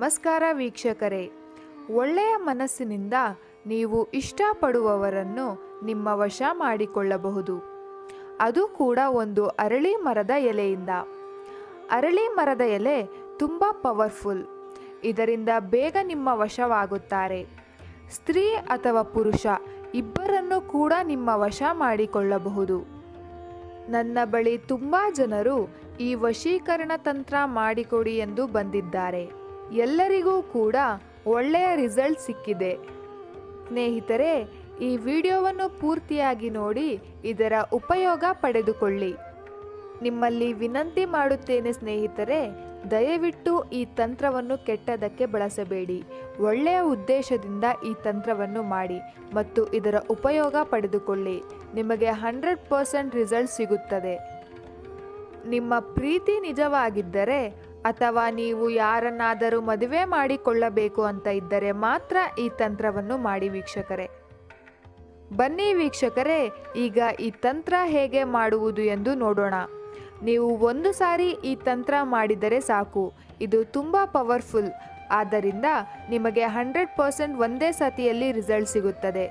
ನಮಸ್ಕಾರ ವೀಕ್ಷಕರೇ, ಒಳ್ಳೆಯ ಮನಸ್ಸಿನಿಂದ ನೀವು ಇಷ್ಟಪಡುವವರನ್ನು ನಿಮ್ಮ ವಶ ಮಾಡಿಕೊಳ್ಳಬಹುದು. ಅದು ಕೂಡ ಒಂದು ಅರಳಿ ಮರದ ಎಲೆಯಿಂದ. ಅರಳಿ ಮರದ ಎಲೆ ತುಂಬ ಪವರ್ಫುಲ್. ಇದರಿಂದ ಬೇಗ ನಿಮ್ಮ ವಶವಾಗುತ್ತಾರೆ. ಸ್ತ್ರೀ ಅಥವಾ ಪುರುಷ ಇಬ್ಬರನ್ನು ಕೂಡ ನಿಮ್ಮ ವಶ ಮಾಡಿಕೊಳ್ಳಬಹುದು. ನನ್ನ ಬಳಿ ತುಂಬ ಜನರು ಈ ವಶೀಕರಣ ತಂತ್ರ ಮಾಡಿಕೊಡಿ ಎಂದು ಬಂದಿದ್ದಾರೆ. ಎಲ್ಲರಿಗೂ ಕೂಡ ಒಳ್ಳೆಯ ರಿಸಲ್ಟ್ ಸಿಕ್ಕಿದೆ. ಸ್ನೇಹಿತರೆ, ಈ ವಿಡಿಯೋವನ್ನು ಪೂರ್ತಿಯಾಗಿ ನೋಡಿ ಇದರ ಉಪಯೋಗ ಪಡೆದುಕೊಳ್ಳಿ. ನಿಮ್ಮಲ್ಲಿ ವಿನಂತಿ ಮಾಡುತ್ತೇನೆ ಸ್ನೇಹಿತರೆ, ದಯವಿಟ್ಟು ಈ ತಂತ್ರವನ್ನು ಕೆಟ್ಟದಕ್ಕೆ ಬಳಸಬೇಡಿ. ಒಳ್ಳೆಯ ಉದ್ದೇಶದಿಂದ ಈ ತಂತ್ರವನ್ನು ಮಾಡಿ ಮತ್ತು ಇದರ ಉಪಯೋಗ ಪಡೆದುಕೊಳ್ಳಿ. ನಿಮಗೆ 100% ರಿಸಲ್ಟ್ ಸಿಗುತ್ತದೆ. ನಿಮ್ಮ ಪ್ರೀತಿ ನಿಜವಾಗಿದ್ದರೆ ಅಥವಾ ನೀವು ಯಾರನ್ನಾದರೂ ಮದುವೆ ಮಾಡಿಕೊಳ್ಳಬೇಕು ಅಂತ ಇದ್ದರೆ ಮಾತ್ರ ಈ ತಂತ್ರವನ್ನು ಮಾಡಿ ವೀಕ್ಷಕರೇ. ಬನ್ನಿ ವೀಕ್ಷಕರೇ, ಈಗ ಈ ತಂತ್ರ ಹೇಗೆ ಮಾಡುವುದು ಎಂದು ನೋಡೋಣ. ನೀವು ಒಂದು ಸಾರಿ ಈ ತಂತ್ರ ಮಾಡಿದರೆ ಸಾಕು. ಇದು ತುಂಬ ಪವರ್ಫುಲ್. ಆದ್ದರಿಂದ ನಿಮಗೆ 100% ಒಂದೇ ಸತಿಯಲ್ಲಿ ರಿಸಲ್ಟ್ ಸಿಗುತ್ತದೆ.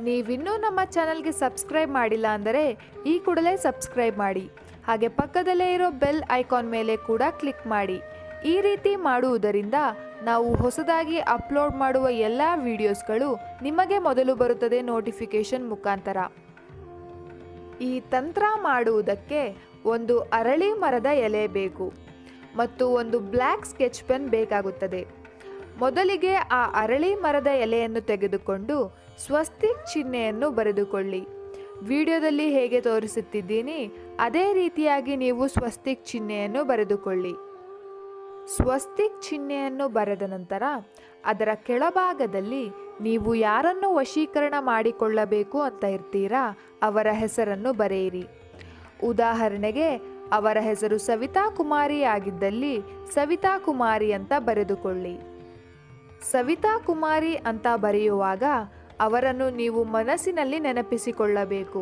ನೀವಿನ್ನೂ ನಮ್ಮ ಚಾನಲ್ಗೆ ಸಬ್ಸ್ಕ್ರೈಬ್ ಮಾಡಿಲ್ಲ ಅಂದರೆ ಈ ಕೂಡಲೇ ಸಬ್ಸ್ಕ್ರೈಬ್ ಮಾಡಿ. ಹಾಗೆ ಪಕ್ಕದಲ್ಲೇ ಇರೋ ಬೆಲ್ ಐಕಾನ್ ಮೇಲೆ ಕೂಡ ಕ್ಲಿಕ್ ಮಾಡಿ. ಈ ರೀತಿ ಮಾಡುವುದರಿಂದ ನಾವು ಹೊಸದಾಗಿ ಅಪ್ಲೋಡ್ ಮಾಡುವ ಎಲ್ಲ ವಿಡಿಯೋಸ್ಗಳು ನಿಮಗೆ ಮೊದಲು ಬರುತ್ತದೆ ನೋಟಿಫಿಕೇಶನ್ ಮುಖಾಂತರ. ಈ ತಂತ್ರ ಮಾಡುವುದಕ್ಕೆ ಒಂದು ಅರಳಿ ಮರದ ಎಲೆ ಬೇಕು ಮತ್ತು ಒಂದು ಬ್ಲ್ಯಾಕ್ ಸ್ಕೆಚ್ ಪೆನ್ ಬೇಕಾಗುತ್ತದೆ. ಮೊದಲಿಗೆ ಆ ಅರಳಿ ಮರದ ಎಲೆಯನ್ನು ತೆಗೆದುಕೊಂಡು ಸ್ವಸ್ತಿಕ್ ಚಿಹ್ನೆಯನ್ನು ಬರೆದುಕೊಳ್ಳಿ. ವಿಡಿಯೋದಲ್ಲಿ ಹೇಗೆ ತೋರಿಸುತ್ತಿದ್ದೀನಿ ಅದೇ ರೀತಿಯಾಗಿ ನೀವು ಸ್ವಸ್ತಿಕ್ ಚಿಹ್ನೆಯನ್ನು ಬರೆದುಕೊಳ್ಳಿ. ಸ್ವಸ್ತಿಕ್ ಚಿಹ್ನೆಯನ್ನು ಬರೆದ ನಂತರ ಅದರ ಕೆಳಭಾಗದಲ್ಲಿ ನೀವು ಯಾರನ್ನು ವಶೀಕರಣ ಮಾಡಿಕೊಳ್ಳಬೇಕು ಅಂತ ಇರ್ತೀರಾ ಅವರ ಹೆಸರನ್ನು ಬರೆಯಿರಿ. ಉದಾಹರಣೆಗೆ ಅವರ ಹೆಸರು ಸವಿತಾ ಕುಮಾರಿ ಆಗಿದ್ದಲ್ಲಿ ಸವಿತಾ ಕುಮಾರಿ ಅಂತ ಬರೆದುಕೊಳ್ಳಿ. ಸವಿತಾ ಕುಮಾರಿ ಅಂತ ಬರೆಯುವಾಗ ಅವರನ್ನು ನೀವು ಮನಸ್ಸಿನಲ್ಲಿ ನೆನಪಿಸಿಕೊಳ್ಳಬೇಕು.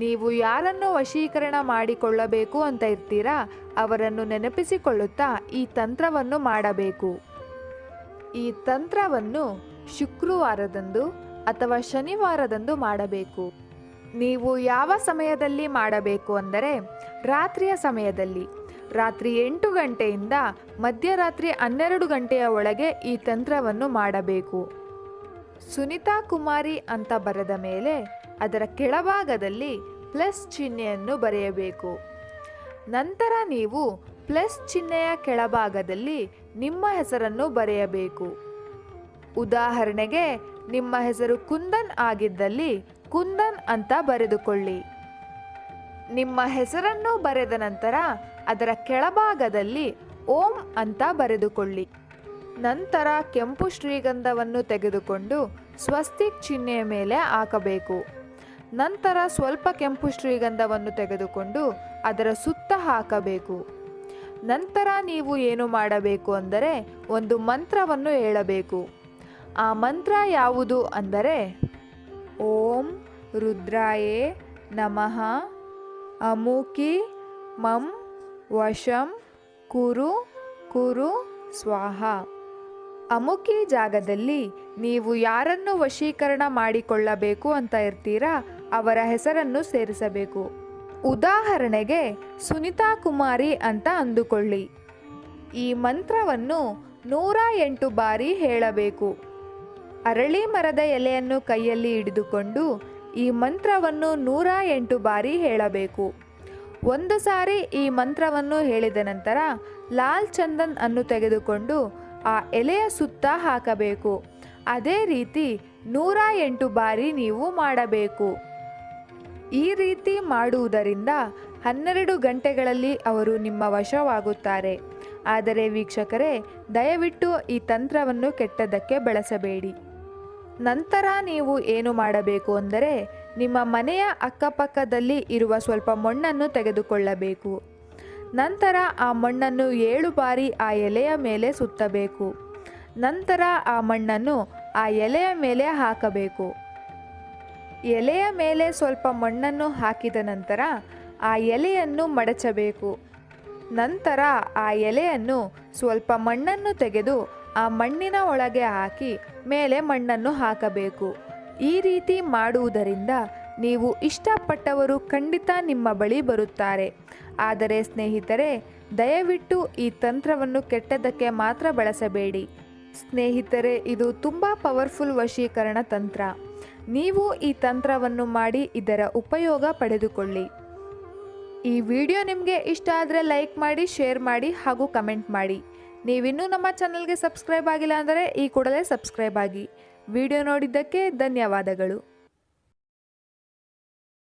ನೀವು ಯಾರನ್ನು ವಶೀಕರಣ ಮಾಡಿಕೊಳ್ಳಬೇಕು ಅಂತ ಇರ್ತೀರಾ ಅವರನ್ನು ನೆನಪಿಸಿಕೊಳ್ಳುತ್ತಾ ಈ ತಂತ್ರವನ್ನು ಮಾಡಬೇಕು. ಈ ತಂತ್ರವನ್ನು ಶುಕ್ರವಾರದಂದು ಅಥವಾ ಶನಿವಾರದಂದು ಮಾಡಬೇಕು. ನೀವು ಯಾವ ಸಮಯದಲ್ಲಿ ಮಾಡಬೇಕು ಅಂದರೆ ರಾತ್ರಿಯ ಸಮಯದಲ್ಲಿ. ರಾತ್ರಿ 8 ಗಂಟೆಯಿಂದ ಮಧ್ಯರಾತ್ರಿ 12 ಗಂಟೆಯ ಒಳಗೆ ಈ ತಂತ್ರವನ್ನು ಮಾಡಬೇಕು. ಸುನಿತಾ ಕುಮಾರಿ ಅಂತ ಬರೆದ ಮೇಲೆ ಅದರ ಕೆಳಭಾಗದಲ್ಲಿ ಪ್ಲಸ್ ಚಿಹ್ನೆಯನ್ನು ಬರೆಯಬೇಕು. ನಂತರ ನೀವು ಪ್ಲಸ್ ಚಿಹ್ನೆಯ ಕೆಳಭಾಗದಲ್ಲಿ ನಿಮ್ಮ ಹೆಸರನ್ನು ಬರೆಯಬೇಕು. ಉದಾಹರಣೆಗೆ ನಿಮ್ಮ ಹೆಸರು ಕುಂದನ್ ಆಗಿದ್ದಲ್ಲಿ ಕುಂದನ್ ಅಂತ ಬರೆದುಕೊಳ್ಳಿ. ನಿಮ್ಮ ಹೆಸರನ್ನು ಬರೆದ ನಂತರ ಅದರ ಕೆಳಭಾಗದಲ್ಲಿ ಓಂ ಅಂತ ಬರೆದುಕೊಳ್ಳಿ. ನಂತರ ಕೆಂಪು ಶ್ರೀಗಂಧವನ್ನು ತೆಗೆದುಕೊಂಡು ಸ್ವಸ್ತಿಕ್ ಚಿಹ್ನೆಯ ಮೇಲೆ ಹಾಕಬೇಕು. ನಂತರ ಸ್ವಲ್ಪ ಕೆಂಪು ಶ್ರೀಗಂಧವನ್ನು ತೆಗೆದುಕೊಂಡು ಅದರ ಸುತ್ತ ಹಾಕಬೇಕು. ನಂತರ ನೀವು ಏನು ಮಾಡಬೇಕು ಅಂದರೆ ಒಂದು ಮಂತ್ರವನ್ನು ಹೇಳಬೇಕು. ಆ ಮಂತ್ರ ಯಾವುದು ಅಂದರೆ ಓಂ ರುದ್ರಾಯೇ ನಮಃ ಅಮುಕಿ ಮಂ ವಶಂ ಕುರು ಕುರು ಸ್ವಾಹ. ಅಮುಕಿ ಜಾಗದಲ್ಲಿ ನೀವು ಯಾರನ್ನು ವಶೀಕರಣ ಮಾಡಿಕೊಳ್ಳಬೇಕು ಅಂತ ಇರ್ತೀರಾ ಅವರ ಹೆಸರನ್ನು ಸೇರಿಸಬೇಕು. ಉದಾಹರಣೆಗೆ ಸುನಿತಾ ಕುಮಾರಿ ಅಂತ ಅಂದುಕೊಳ್ಳಿ. ಈ ಮಂತ್ರವನ್ನು 108 ಬಾರಿ ಹೇಳಬೇಕು. ಅರಳಿ ಮರದ ಎಲೆಯನ್ನು ಕೈಯಲ್ಲಿ ಹಿಡಿದುಕೊಂಡು ಈ ಮಂತ್ರವನ್ನು 108 ಬಾರಿ ಹೇಳಬೇಕು. ಒಂದು ಸಾರಿ ಈ ಮಂತ್ರವನ್ನು ಹೇಳಿದ ನಂತರ ಲಾಲ್ ಚಂದನ್ ಅನ್ನು ತೆಗೆದುಕೊಂಡು ಆ ಎಲೆಯ ಸುತ್ತ ಹಾಕಬೇಕು. ಅದೇ ರೀತಿ 108 ಬಾರಿ ನೀವು ಮಾಡಬೇಕು. ಈ ರೀತಿ ಮಾಡುವುದರಿಂದ 12 ಗಂಟೆಗಳಲ್ಲಿ ಅವರು ನಿಮ್ಮ ವಶವಾಗುತ್ತಾರೆ. ಆದರೆ ವೀಕ್ಷಕರೇ, ದಯವಿಟ್ಟು ಈ ತಂತ್ರವನ್ನು ಕೆಟ್ಟದಕ್ಕೆ ಬಳಸಬೇಡಿ. ನಂತರ ನೀವು ಏನು ಮಾಡಬೇಕು ಅಂದರೆ ನಿಮ್ಮ ಮನೆಯ ಅಕ್ಕಪಕ್ಕದಲ್ಲಿ ಇರುವ ಸ್ವಲ್ಪ ಮಣ್ಣನ್ನು ತೆಗೆದುಕೊಳ್ಳಬೇಕು. ನಂತರ ಆ ಮಣ್ಣನ್ನು 7 ಬಾರಿ ಆ ಎಲೆಯ ಮೇಲೆ ಸುತ್ತಬೇಕು. ನಂತರ ಆ ಮಣ್ಣನ್ನು ಆ ಎಲೆಯ ಮೇಲೆ ಹಾಕಬೇಕು. ಎಲೆಯ ಮೇಲೆ ಸ್ವಲ್ಪ ಮಣ್ಣನ್ನು ಹಾಕಿದ ನಂತರ ಆ ಎಲೆಯನ್ನು ಮಡಚಬೇಕು. ನಂತರ ಆ ಎಲೆಯನ್ನು ಸ್ವಲ್ಪ ಮಣ್ಣನ್ನು ತೆಗೆದು ಆ ಮಣ್ಣಿನ ಒಳಗೆ ಹಾಕಿ ಮೇಲೆ ಮಣ್ಣನ್ನು ಹಾಕಬೇಕು. ಈ ರೀತಿ ಮಾಡುವುದರಿಂದ ನೀವು ಇಷ್ಟಪಟ್ಟವರು ಖಂಡಿತ ನಿಮ್ಮ ಬಳಿ ಬರುತ್ತಾರೆ. ಆದರೆ ಸ್ನೇಹಿತರೆ, ದಯವಿಟ್ಟು ಈ ತಂತ್ರವನ್ನು ಕೆಟ್ಟದ್ದಕ್ಕೆ ಮಾತ್ರ ಬಳಸಬೇಡಿ. ಸ್ನೇಹಿತರೆ, ಇದು ತುಂಬ ಪವರ್ಫುಲ್ ವಶೀಕರಣ ತಂತ್ರ. ನೀವು ಈ ತಂತ್ರವನ್ನು ಮಾಡಿ ಇದರ ಉಪಯೋಗ ಪಡೆದುಕೊಳ್ಳಿ. ಈ ವಿಡಿಯೋ ನಿಮಗೆ ಇಷ್ಟ ಆದರೆ ಲೈಕ್ ಮಾಡಿ, ಶೇರ್ ಮಾಡಿ ಹಾಗೂ ಕಮೆಂಟ್ ಮಾಡಿ. ನೀವಿನ್ನೂ ನಮ್ಮ ಚಾನಲ್ಗೆ ಸಬ್ಸ್ಕ್ರೈಬ್ ಆಗಿಲ್ಲ ಅಂದರೆ ಈ ಕೂಡಲೇ ಸಬ್ಸ್ಕ್ರೈಬ್ ಆಗಿ. ವಿಡಿಯೋ ನೋಡಿದ್ದಕ್ಕೆ ಧನ್ಯವಾದಗಳು.